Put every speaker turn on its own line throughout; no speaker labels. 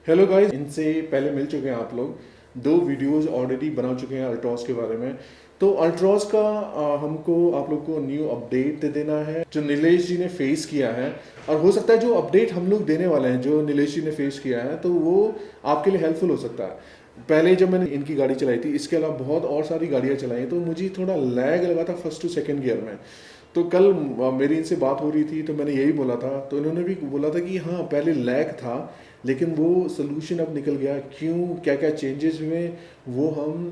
Hello guys, इनसे पहले मिल चुके हैं आप लोग। 2 वीडियोस ऑलरेडी बना चुके हैं अल्ट्रॉस के बारे में। तो अल्ट्रॉस का हमको आप लोग को न्यू अपडेट दे देना है जो नीलेश जी ने फेस किया है। और हो सकता है जो अपडेट हम लोग देने वाले हैं जो नीलेश जी ने फेस किया है तो वो आपके लिए हेल्पफुल हो सकता है। पहले जब मैंने इनकी गाड़ी चलाई थी, इसके अलावा बहुत और सारी गाड़ियाँ चलाई तो मुझे थोड़ा लैग लगा था फर्स्ट टू सेकंड गियर में। तो कल मेरी इनसे बात हो रही थी तो मैंने यही बोला था, तो इन्होंने भी बोला था कि हाँ पहले लैग था लेकिन वो सोल्यूशन अब निकल गया। क्यों, क्या क्या चेंजेस हुए वो हम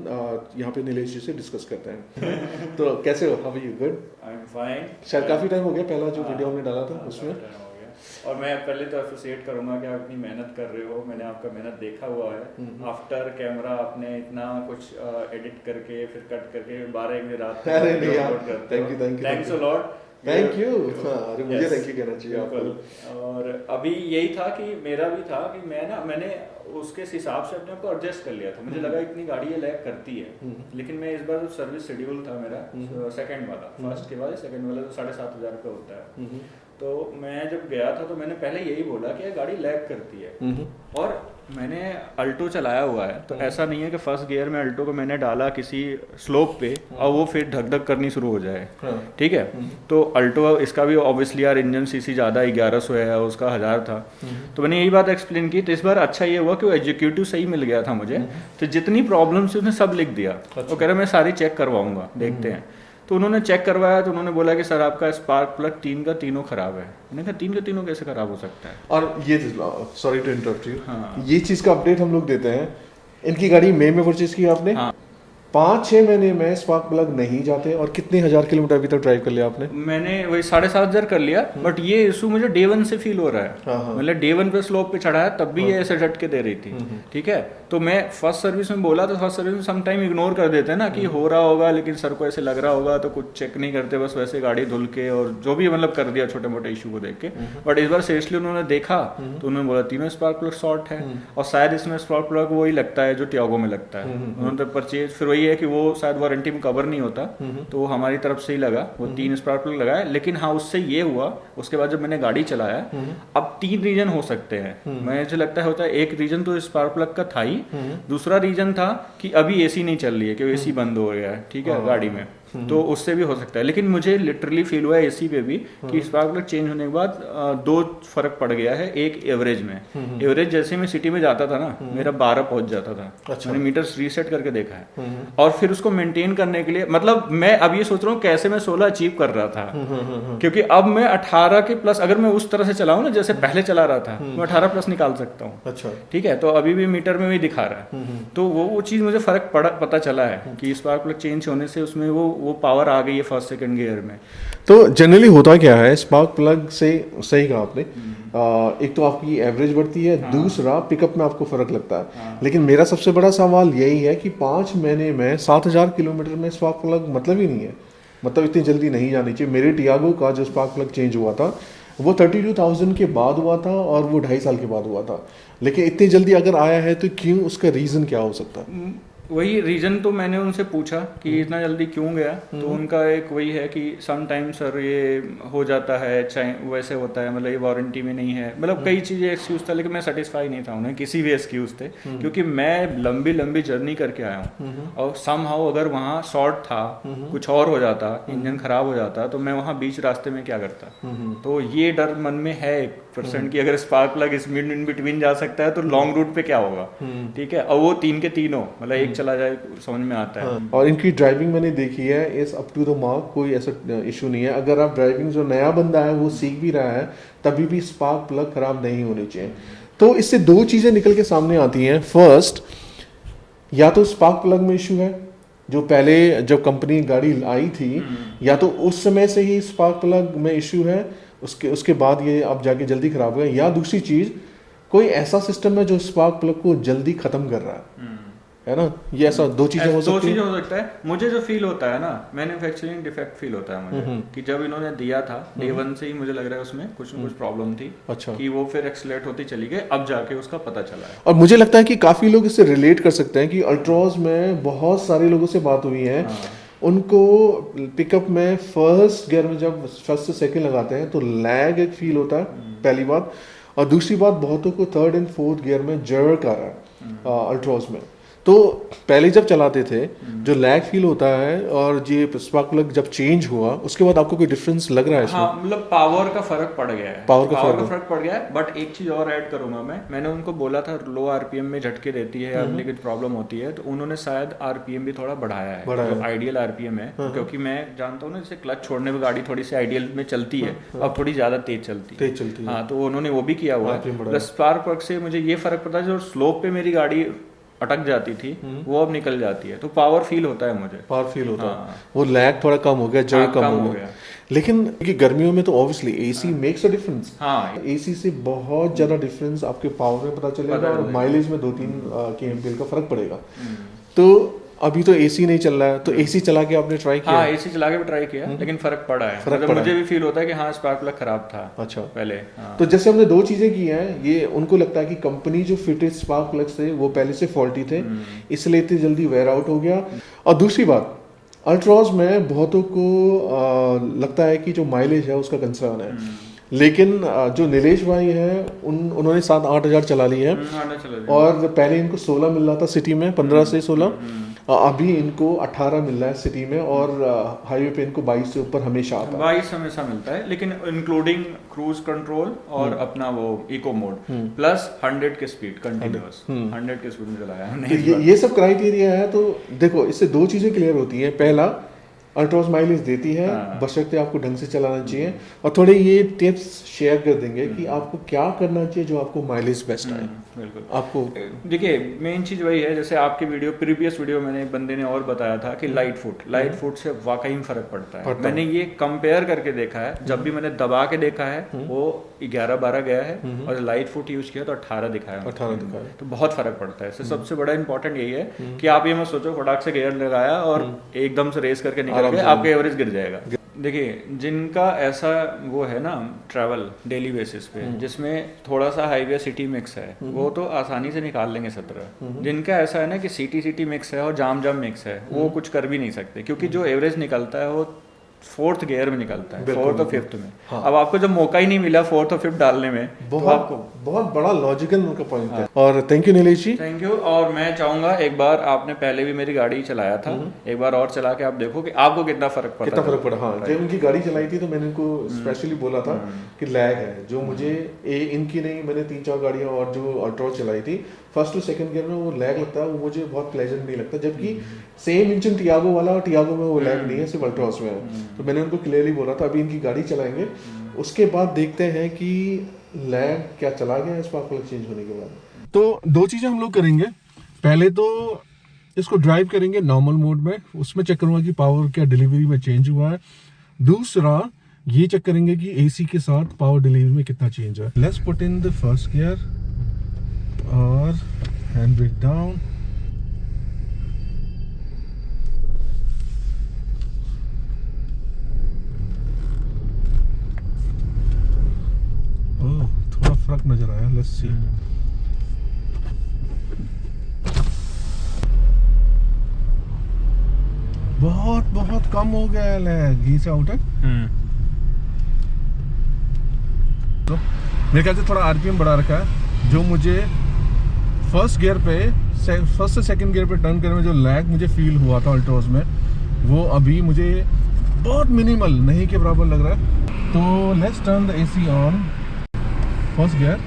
यहाँ पे नीलेश जी से डिस्कस करते हैं। तो कैसे हो, how are you? Good,
I am fine.
शायद काफ़ी टाइम हो गया पहला जो वीडियो हमने डाला था उसमें।
और मैं पहले तो अप्रिशिएट करूंगा कि आप इतनी मेहनत कर रहे हो, मैंने आपका मेहनत देखा हुआ है। आफ्टर कैमरा आपने इतना कुछ एडिट करके फिर कट करके 12-1 बजे रात को
अरे नहीं यार,
thank you thanks a lot.
Thank you. अरे मुझे थैंक यू कहना चाहिए आपको।
और अभी यही था कि मेरा भी था कि मैंने उसके हिसाब से अपने आप को एडजस्ट कर लिया था। मुझे लगा इतनी गाड़ी ये लैग करती है, लेकिन मैं इस बार सर्विस शेड्यूल था मेरा सेकंड वाला, फर्स्ट के बाद सेकंड वाला तो 7,500 रुपये होता है। तो मैं जब गया था तो मैंने पहले यही बोला कि ये गाड़ी लैग करती है। और मैंने अल्टो चलाया हुआ है तो ऐसा नहीं है कि फर्स्ट गियर में अल्टो को मैंने डाला किसी स्लोप पे और वो फिर धक धक करनी शुरू हो जाए। ठीक है, तो अल्टो इसका भी ऑब्वियसली यार इंजन सीसी ज़्यादा 1100 है, उसका 1000 था। तो मैंने यही बात एक्सप्लेन की। तो इस बार अच्छा ये हुआ कि वो एग्जीक्यूटिव सही मिल गया था मुझे, तो जितनी प्रॉब्लम्स उसने सब लिख दिया। वो कह रहा मैं सारी चेक करवाऊंगा, देखते हैं। तो उन्होंने चेक करवाया तो उन्होंने बोला कि सर आपका स्पार्क प्लग 3 का तीनों खराब है। मैंने कहा 3 का तीनों कैसे खराब हो सकता है?
और ये सॉरी टू इंटरप्ट यू,
हाँ।
ये चीज़ का अपडेट हम लोग देते हैं। इनकी गाड़ी मई में परचेज की आपने।
हाँ।
5-6 महीने में स्पार्क प्लग नहीं जाते। और कितने हजार किलोमीटर अभी तक ड्राइव कर लिया आपने?
मैंने वही 7,500 कर लिया। बट ये इशू मुझे डे 1 से फील हो रहा है।
हाँ।
मतलब डे 1 पे स्लोप पे चढ़ा है तब भी ये ऐसे झटके दे रही थी। ठीक है, तो मैं फर्स्ट सर्विस में बोला तो फर्स्ट सर्विस में सम टाइम इग्नोर कर देते हैं ना कि हो रहा होगा, लेकिन सर को ऐसे लग रहा होगा तो कुछ चेक नहीं करते, बस वैसे गाड़ी धुल के और जो भी मतलब कर दिया छोटे मोटे इशू को देख के। बट इस बार सीरियसली उन्होंने देखा तो उन्होंने बोला तीनों स्पार्क प्लग शॉर्ट है। और शायद इसमें स्पार्क प्लग वही लगता है जो टियागो में लगता है। उन्होंने परचेज फिर वही है कि वो शायद वारंटी में कवर नहीं होता, तो हमारी तरफ से ही लगा, वो 3 स्पार्क प्लग लगाया। लेकिन हाँ उससे ये हुआ, उसके बाद जब मैंने गाड़ी चलाया, अब 3 रीजन हो सकते हैं। मुझे लगता है होता है एक रीजन तो स्पार्क प्लग का था ही, दूसरा रीजन था कि अभी एसी नहीं चल रही है, कि एसी बंद हो गया है। ठीक है, गाड़ी में तो उससे भी हो सकता है। लेकिन मुझे लिटरली फील हुआ है एसी पे भी कि स्पार्क प्लग चेंज होने के बाद 2 फर्क पड़ गया है। एक एवरेज में, एवरेज जैसे मैं सिटी में जाता था ना मेरा 12 पहुंच जाता था।
अच्छा।
मैंने मीटर रीसेट करके देखा है। और फिर उसको मेंटेन करने के लिए मतलब मैं अब ये सोच रहा हूँ कैसे मैं 16 अचीव कर रहा था, क्योंकि अब मैं 18 के प्लस अगर मैं उस तरह से चलाऊं ना जैसे पहले चला रहा था, मैं 18 प्लस निकाल सकता हूँ।
अच्छा।
ठीक है, तो अभी भी मीटर में भी दिखा रहा है। तो वो चीज मुझे फर्क पता चला है कि स्पार्क प्लग चेंज होने से उसमें वो पावर आ गई है फर्स्ट सेकंड गियर में।
तो जनरली होता क्या है स्पार्क प्लग से, सही कहा आपने, एक तो आपकी एवरेज बढ़ती है, दूसरा पिकअप में आपको फर्क लगता है। लेकिन मेरा सबसे बड़ा सवाल यही है कि 5 महीने में 7,000 किलोमीटर में स्पार्क प्लग मतलब ही नहीं है, मतलब इतनी जल्दी नहीं जानी चाहिए। मेरे टियागो का जो स्पार्क प्लग चेंज हुआ था वो 32,000 के बाद हुआ था और वो 2.5 साल के बाद हुआ था। लेकिन इतनी जल्दी अगर आया है तो क्यों, उसका रीज़न क्या हो सकता है?
वही रीजन तो मैंने उनसे पूछा कि इतना जल्दी क्यों गया, तो उनका एक वही है कि सम टाइम सर ये हो जाता है, चाहे वैसे होता है, मतलब ये वारंटी में नहीं है, मतलब कई चीज़ें एक्सक्यूज था। लेकिन मैं सेटिस्फाई नहीं था उन्हें किसी भी एक्सक्यूज थे, क्योंकि मैं लंबी लंबी जर्नी करके आया हूँ। और सम हाउ अगर वहाँ शॉर्ट था, कुछ और हो जाता, इंजन खराब हो जाता, तो मैं वहाँ बीच रास्ते में क्या करता। तो ये डर मन में है 1% की अगर स्पार्क प्लग इस इन बिटवीन जा सकता है तो लॉन्ग रूट पे क्या होगा। ठीक है, और वो 3 के तीनों मतलब एक चला जाए समझ में आता है।
और इनकी ड्राइविंग मैंने देखी है, इस अप टू द मार्क, कोई ऐसा इशू नहीं है। अगर आप ड्राइविंग जो नया बंदा है वो सीख भी रहा है तभी भी स्पार्क प्लग खराब नहीं होनी चाहिए। तो इससे 2 चीजें निकल के सामने आती हैं। फर्स्ट, या तो स्पार्क प्लग में इशू है जो पहले जब कंपनी गाड़ी आई थी, या तो उस समय से ही स्पार्क प्लग में इशू है, उसके बाद ये अब जाके जल्दी खराब हो गया, या दूसरी चीज कोई ऐसा सिस्टम है जो स्पार्क प्लग को जल्दी खत्म कर रहा है ना। ये ऐसा 2 चीजें हो सकती है।
हो सकता है। मुझे जो फील होता है ना, मैन्युफैक्चरिंग डिफेक्ट फील होता है मुझे कि जब इन्होंने दिया था डे 1 से ही मुझे लग रहा है उसमें कुछ न कुछ प्रॉब्लम थी।
अच्छा।
कि वो फिर एक्सलेट होती चली गई, अब जाके उसका पता चला है।
और मुझे लगता है कि काफी लोग इससे रिलेट कर सकते हैं कि अल्ट्रॉज में बहुत सारे लोगों से बात हुई है। उनको पिकअप में फर्स्ट गियर में जब फर्स्ट से सेकंड लगाते हैं तो लैग एक फील होता है, पहली बात। और दूसरी बात, बहुतों को थर्ड एंड फोर्थ गियर में जर्क आ रहा है अल्ट्रॉज में। तो पहले जब चलाते थे जो लैग फील होता है, और ये स्पार्क प्लग जब चेंज हुआ उसके बाद आपको कोई डिफरेंस लग रहा है इसमें?
हाँ, मतलब पावर का फर्क पड़ गया है,
पावर का
फर्क पड़ गया है। बट एक चीज और ऐड करूंगा मैंने उनको बोला था लो आरपीएम में झटके देती है या लेकिन प्रॉब्लम होती है, तो उन्होंने शायद आरपीएम भी थोड़ा बढ़ाया है, जो आइडियल आरपीएम है। क्योंकि मैं जानता हूँ ना, जैसे क्लच छोड़ने पर गाड़ी थोड़ी सी आइडियल में चलती है, अब थोड़ी ज्यादा तेज चलती है। हाँ, तो उन्होंने वो भी किया हुआ है। स्पार्क प्लग से मुझे ये फर्क पड़ता है, जो स्लोप पे मेरी गाड़ी अटक जाती थी वो अब निकल जाती है, तो पावर फील होता है मुझे,
पावर फील होता है, वो लैग थोड़ा कम हो गया, जर्क कम हो गया। लेकिन कि गर्मियों में तो obviously AC makes a difference. AC से बहुत ज्यादा डिफरेंस आपके पावर में पता चलेगा और माइलेज में 2-3 kmpl का फर्क पड़ेगा। तो अभी तो एसी नहीं चल रहा है, तो एसी चला के आपने ट्राई किया?
हाँ, एसी चला के भी ट्राई किया, लेकिन फर्क पड़ा है। मतलब मुझे भी फील होता है कि हाँ, स्पार्क प्लग खराब था।
अच्छा,
पहले। हाँ।
तो जैसे हमने 2 चीजें की हैं, ये उनको लगता है कि कंपनी जो फिटेड स्पार्क प्लग्स थे वो पहले से फॉल्टी थे, इसलिए इतनी जल्दी वेयर आउट हो गया। और दूसरी बात, अल्ट्रॉज में बहुतों को लगता है कि जो माइलेज है उसका कंसर्न है, लेकिन जो नीलेश भाई हैं उन्होंने 7-8 हज़ार चला ली है, और पहले इनको 16 मिल रहा था सिटी में, 15 से 16, अभी इनको 18 मिल रहा है सिटी में, और हाईवे पे इनको 22 से ऊपर हमेशा आता है।
22 हमेशा मिलता है, लेकिन इंक्लूडिंग क्रूज कंट्रोल और अपना वो इको मोड प्लस 100 की स्पीड कंटिन्यूअस 100 की स्पीड में चलाया हमने।
तो ये सब क्राइटेरिया है। तो देखो, इससे 2 चीजें क्लियर होती हैं। पहला, अल्ट्रॉज माइलेज देती है, बशर्ते आपको ढंग से चलाना चाहिए, और थोड़े ये टिप्स शेयर कर देंगे कि आपको क्या करना चाहिए जो आपको माइलेज बेस्ट आए।
बिल्कुल।
आपको
देखिए, मेन चीज वही है, जैसे आपके प्रीवियस वीडियो मैंने एक बंदे ने और बताया था कि लाइट फुट से वाकई में फर्क पड़ता है। मैंने ये कंपेयर करके देखा है, जब भी मैंने दबा के देखा है वो 11-12 गया है, और लाइट फुट यूज किया तो 18 दिखाया। 18 दिखाया, तो बहुत फर्क पड़ता है। सबसे बड़ा इंपॉर्टेंट यही है कि आप ये मत सोचो फटाक से गियर लगाया और एकदम से रेस करके निकल गए, आपका एवरेज गिर जाएगा। देखिए, जिनका ऐसा वो है ना ट्रैवल डेली बेसिस पे, जिसमें थोड़ा सा हाईवे सिटी मिक्स है, वो तो आसानी से निकाल लेंगे 17। जिनका ऐसा है ना कि सिटी मिक्स है और जाम मिक्स है, वो कुछ कर भी नहीं सकते, क्योंकि जो एवरेज निकलता है वो 4th गियर में निकलता है, 4th और 5th में। हाँ। अब आपको जब मौका ही नहीं मिला 4th और 5th डालने में,
बहुत बड़ा लॉजिकल उनका पॉइंट है। और thank you Nilesh ji,
thank you. और मैं चाहूंगा एक बार, आपने पहले भी मेरी गाड़ी चलाया था, एक बार और चला के आप देखो कि आपको कितना फर्क पड़ा।
हाँ, जब उनकी गाड़ी चलाई थी तो मैंने उनको स्पेशली बोला था कि लैग है, जो मुझे इनकी नहीं, मैंने 3-4 गाड़ियां और जो अल्ट्रॉज चलाई थी, फर्स्ट और सेकंड गियर में वो लैग लगता है, वो मुझे बहुत प्लेजेंट नहीं लगता, जबकि सेम इंजन टियागो वाला, और टियागो में वो लैग नहीं है, सिर्फ अल्ट्रॉज में है। तो मैंने उनको क्लियरली बोला था, अभी इनकी गाड़ी चलाएंगे, उसके बाद देखते हैं कि लैग क्या चला गया स्पार्क प्लग चेंज होने के बाद। तो 2 चीजें हम लोग करेंगे। पहले तो इसको ड्राइव करेंगे नॉर्मल मोड में, उसमें चेक करूंगा कि पावर क्या डिलीवरी में चेंज हुआ है। दूसरा ये चेक करेंगे कि एसी के साथ पावर डिलीवरी में कितना चेंज है। Let's put in the first gear और हैंड ब्रेक डाउन। थोड़ा फर्क नजर आया, लेट्स सी। बहुत कम हो गया है लैग, ये से आउट है। तो मेरे ख्याल से थोड़ा आरपीएम बढ़ा रखा है, जो मुझे फर्स्ट से सेकंड गियर पे टर्न करने में जो लैग मुझे फील हुआ था अल्ट्रॉज में, वो अभी मुझे बहुत मिनिमल, नहीं के बराबर लग रहा है। तो let's turn the AC on first gear.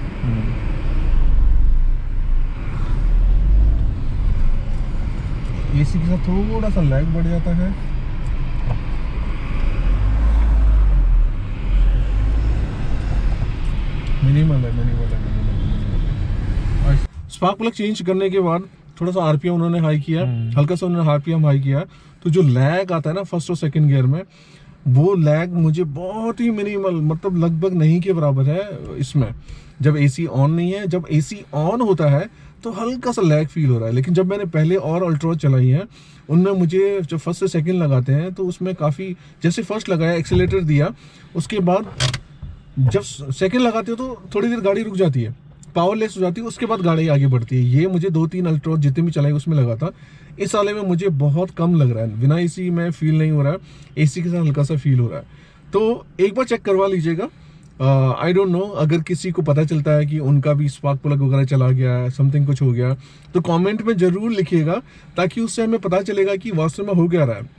AC के साथ थोड़ा सा लैग बढ़ जाता है। मिनिमल है। स्पार्क प्लग चेंज करने के बाद थोड़ा सा आरपीएम उन्होंने हाई किया, हल्का सा उन्होंने आरपीएम हाई किया, तो जो लैग आता है ना फर्स्ट और सेकंड गियर में, वो लैग मुझे बहुत ही मिनिमल, मतलब लगभग नहीं के बराबर है इसमें, जब एसी ऑन नहीं है। जब एसी ऑन होता है तो हल्का सा लैग फील हो रहा है, लेकिन जब मैंने पहले और अल्ट्रॉज चलाई है, उनमें मुझे जब फर्स्ट से सेकंड लगाते हैं तो उसमें काफ़ी, जैसे फर्स्ट लगाया एक्सीलरेटर दिया, उसके बाद जब सेकंड लगाते हो तो थोड़ी देर गाड़ी रुक जाती है, पावरलेस हो जाती है, उसके बाद गाड़ी आगे बढ़ती है। ये मुझे 2-3 अल्ट्रॉज जितने भी चलाई उसमें लगा था, इस वाले में मुझे बहुत कम लग रहा है, बिना एसी में फील नहीं हो रहा है, एसी के साथ हल्का सा फील हो रहा है। तो एक बार चेक करवा लीजिएगा आई डोंट नो, अगर किसी को पता चलता है कि उनका भी स्पार्क प्लग वगैरह चला गया है, समथिंग कुछ हो गया, तो कमेंट में जरूर लिखिएगा, ताकि उससे हमें पता चलेगा कि वास्तव में हो क्या रहा है।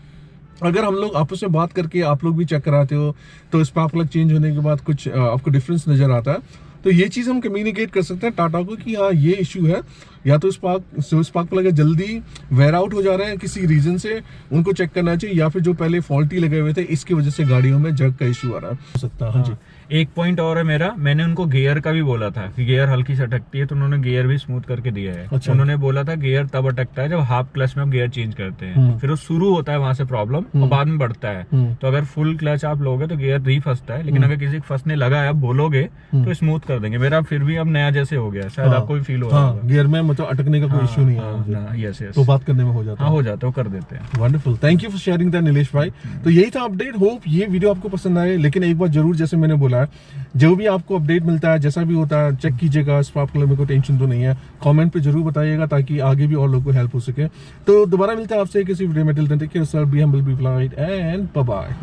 अगर हम लोग आपस में बात करके आप लोग भी चेक कराते हो, तो स्पार्क प्लग चेंज होने के बाद कुछ आपको डिफरेंस नजर आता है, तो ये चीज़ हम कम्युनिकेट कर सकते हैं टाटा को कि हाँ ये इशू है, या तो स्पार्क प्लग जल्दी वेयर आउट हो जा रहे हैं किसी रीजन से, उनको चेक करना चाहिए, या फिर जो पहले फॉल्टी लगे हुए थे इसकी वजह से गाड़ियों में जग का इशू आ रहा है, हो सकता है। हाँ जी,
एक पॉइंट और है मेरा, मैंने उनको गियर का भी बोला था कि गियर हल्की से अटकती है, तो उन्होंने गियर भी स्मूथ करके दिया है।
अच्छा।
उन्होंने बोला था गियर तब अटकता है जब हाफ क्लच में आप गियर चेंज करते हैं, फिर वो शुरू होता है वहां से प्रॉब्लम और बाद में बढ़ता है। तो अगर फुल क्लच आप लोगे तो गियर री फंसता है, लेकिन अगर किसी को फंसने लगा है आप बोलोगे तो स्मूथ कर देंगे। मेरा फिर भी अब नया जैसे हो गया, शायद आपको भी फील हो रहा होगा।
गियर में मतलब अटकने का कोई इशू नहीं है,
यस यस,
तो बात करने में हो जाता है।
हाँ हो जाता है, वो कर देते हैं।
Wonderful, thank you for sharing that Nilesh भाई। तो यही था अपडेट, होप ये वीडियो आपको पसंद आए। लेकिन एक बार जरूर, जैसे मैंने बोला है, जो भी आपको अपडेट मिलता है, जैसा भी होता है, चेक कीजिएगा। स्पार्क प्लग में कोई टेंशन तो नहीं है, कमेंट पे जरूर बताइएगा, ताकि आगे भी और लोगों को हेल्प हो सके। तो दोबारा मिलता है आपसे किसी वीडियो में, till then take care, be humble, be polite and bye bye.